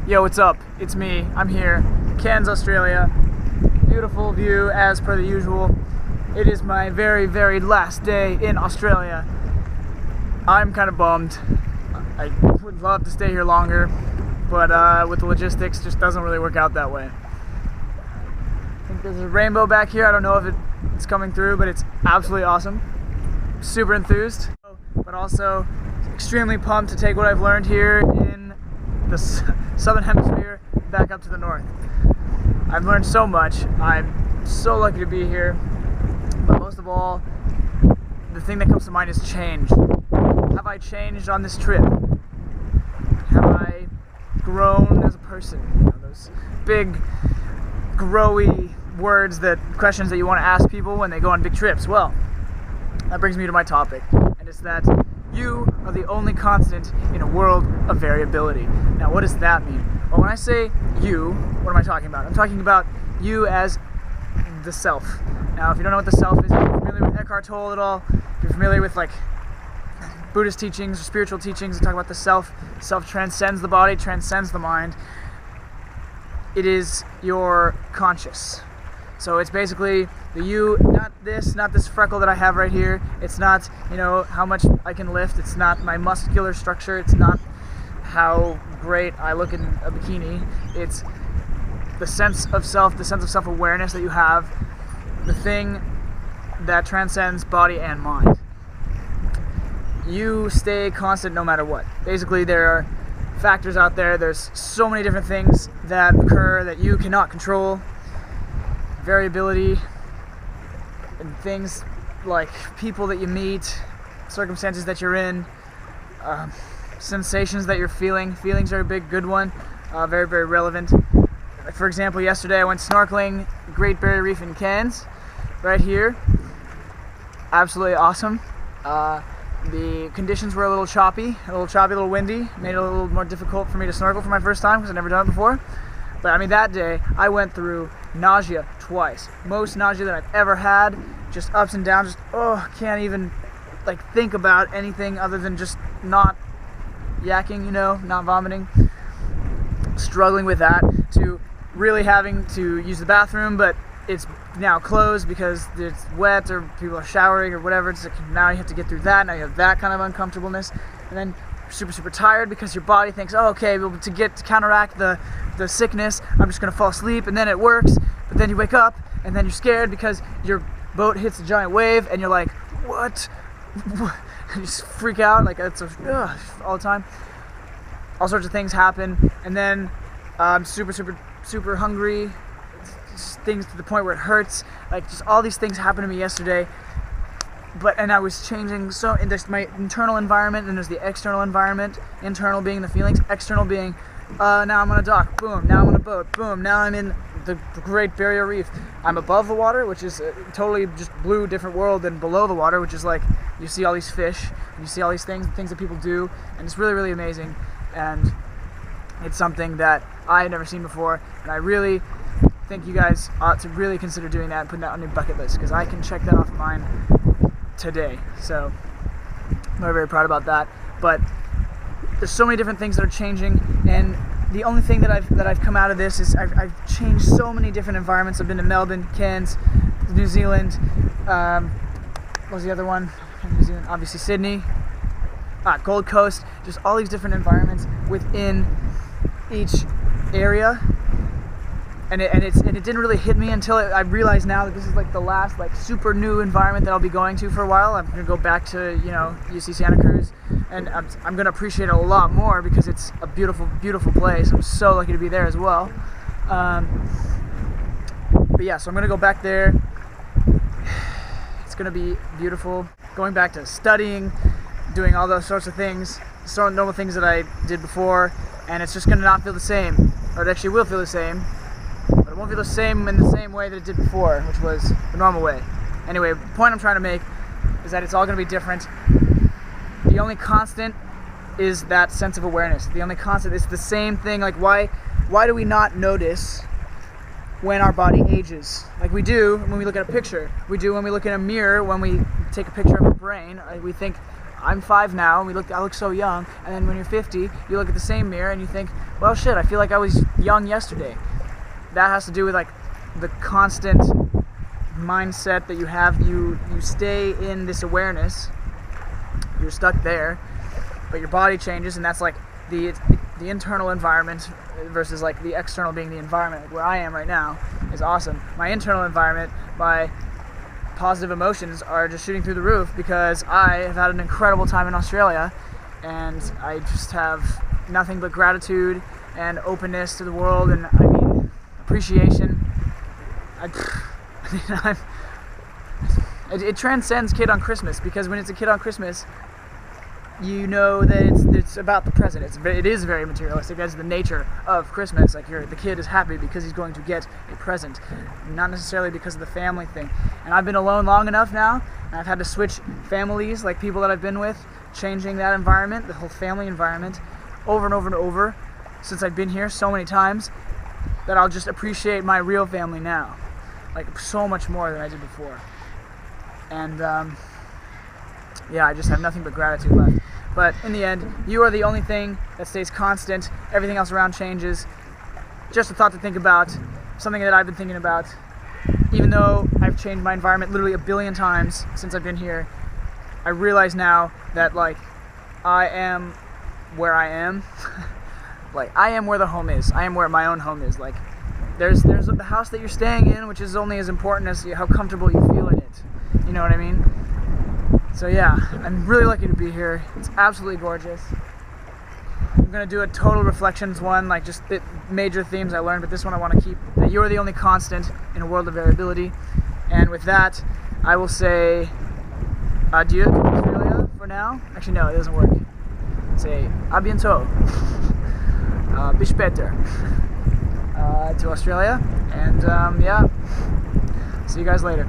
Yo, what's up? It's me. I'm here, Cairns, Australia. Beautiful view as per the usual. It is my very, very last day in Australia. I'm kind of bummed. I would love to stay here longer, but with the logistics, just doesn't really work out that way. I think there's a rainbow back here. I don't know if it's coming through, but it's absolutely awesome. Super enthused, but also extremely pumped to take what I've learned here in the southern hemisphere back up to the north. I've learned so much. I'm so lucky to be here, but most of all, the thing that comes to mind is change. Have I changed on this trip? Have I grown as a person? You know, those big, growy questions that you want to ask people when they go on big trips. Well, that brings me to my topic, and it's that you are the only constant in a world of variability. Now, what does that mean? Well, when I say you, what am I talking about? I'm talking about you as the self. Now, if you don't know what the self is, if you're familiar with Eckhart Tolle at all, if you're familiar with like Buddhist teachings or spiritual teachings that talk about the self, self transcends the body, transcends the mind. It is your conscious. So it's basically the you, not this freckle that I have right here. It's not, you know, how much I can lift. It's not my muscular structure. It's not how great I look in a bikini. It's the sense of self, the sense of self-awareness that you have, the thing that transcends body and mind. You stay constant no matter what. Basically, there are factors out there. There's so many different things that occur that you cannot control. Variability and things like people that you meet, circumstances that you're in, sensations that you're feeling. Feelings are a big good one, very, very relevant. For example, yesterday I went snorkeling Great Barrier Reef in Cairns, right here. Absolutely awesome. The conditions were a little choppy, a little windy, made it a little more difficult for me to snorkel for my first time because I've never done it before. But I mean, that day I went through nausea twice. Most nausea that I've ever had, just ups and downs, just can't even like think about anything other than just not yakking, you know, not vomiting. Struggling with that, to really having to use the bathroom, but it's now closed because it's wet or people are showering or whatever. It's like now you have to get through that. Now you have that kind of uncomfortableness, and then you're super tired because your body thinks, oh, okay, well, to counteract the sickness, I'm just gonna fall asleep, and then it works. But then you wake up and then you're scared because your boat hits a giant wave, and you're like, what? You just freak out, like it's all the time. All sorts of things happen, and then I'm super hungry. Just things to the point where it hurts. Like, just all these things happened to me yesterday. And I was changing, and there's my internal environment, and there's the external environment. Internal being the feelings, external being, now I'm on a dock, boom, now I'm on a boat, boom, now I'm in the Great Barrier Reef. I'm above the water, which is a totally just blue, different world than below the water, which is like, you see all these fish, and you see all these things that people do, and it's really, really amazing. And it's something that I had never seen before, and I really think you guys ought to really consider doing that and putting that on your bucket list, because I can check that off of mine today. So I'm very, very proud about that. But there's so many different things that are changing, and the only thing that I've come out of this is I've changed so many different environments. I've been to Melbourne, Cairns, New Zealand, what was the other one? New Zealand, obviously Sydney, Gold Coast, just all these different environments within each area. And it didn't really hit me until I realized now that this is like the last like super new environment that I'll be going to for a while. I'm gonna go back to, you know, UC Santa Cruz, and I'm gonna appreciate it a lot more because it's a beautiful, beautiful place. I'm so lucky to be there as well. But yeah, so I'm gonna go back there. It's gonna be beautiful. Going back to studying, doing all those sorts of things, sort of normal things that I did before, and it's just gonna not feel the same, or it actually will feel the same. But it won't feel the same in the same way that it did before, which was the normal way. Anyway, the point I'm trying to make is that it's all going to be different. The only constant is that sense of awareness. The only constant is the same thing. Like, why do we not notice when our body ages? Like we do when we look at a picture. We do when we look in a mirror, when we take a picture of our brain. We think, I'm 5 now, and I look so young, and then when you're 50, you look at the same mirror and you think, well, shit, I feel like I was young yesterday. That has to do with like the constant mindset that you have. You stay in this awareness, you're stuck there, but your body changes, and that's like the internal environment versus like the external being the environment. Like where I am right now is awesome. My internal environment, my positive emotions are just shooting through the roof because I have had an incredible time in Australia, and I just have nothing but gratitude and openness to the world, and I mean appreciation. It transcends kid on Christmas, because when it's a kid on Christmas, you know that it's about the present. It is very materialistic. That's the nature of Christmas. Like the kid is happy because he's going to get a present, not necessarily because of the family thing. And I've been alone long enough now, and I've had to switch families, like people that I've been with, changing that environment, the whole family environment, over and over and over, since I've been here so many times, that I'll just appreciate my real family now, like so much more than I did before. And yeah, I just have nothing but gratitude left. But in the end, you are the only thing that stays constant. Everything else around changes. Just a thought to think about, something that I've been thinking about. Even though I've changed my environment literally a billion times since I've been here, I realize now that like I am where I am. Like I am where the home is. I am where my own home is. Like there's the house that you're staying in, which is only as important as how comfortable you feel in it. You know what I mean? So yeah, I'm really lucky to be here. It's absolutely gorgeous. I'm gonna do a total reflections one, like just the major themes I learned, but this one I want to keep, that you are the only constant in a world of variability. And with that, I will say adieu to Australia for now. Actually no, it doesn't work. Say a bientôt. Bis später. To Australia. And yeah, see you guys later.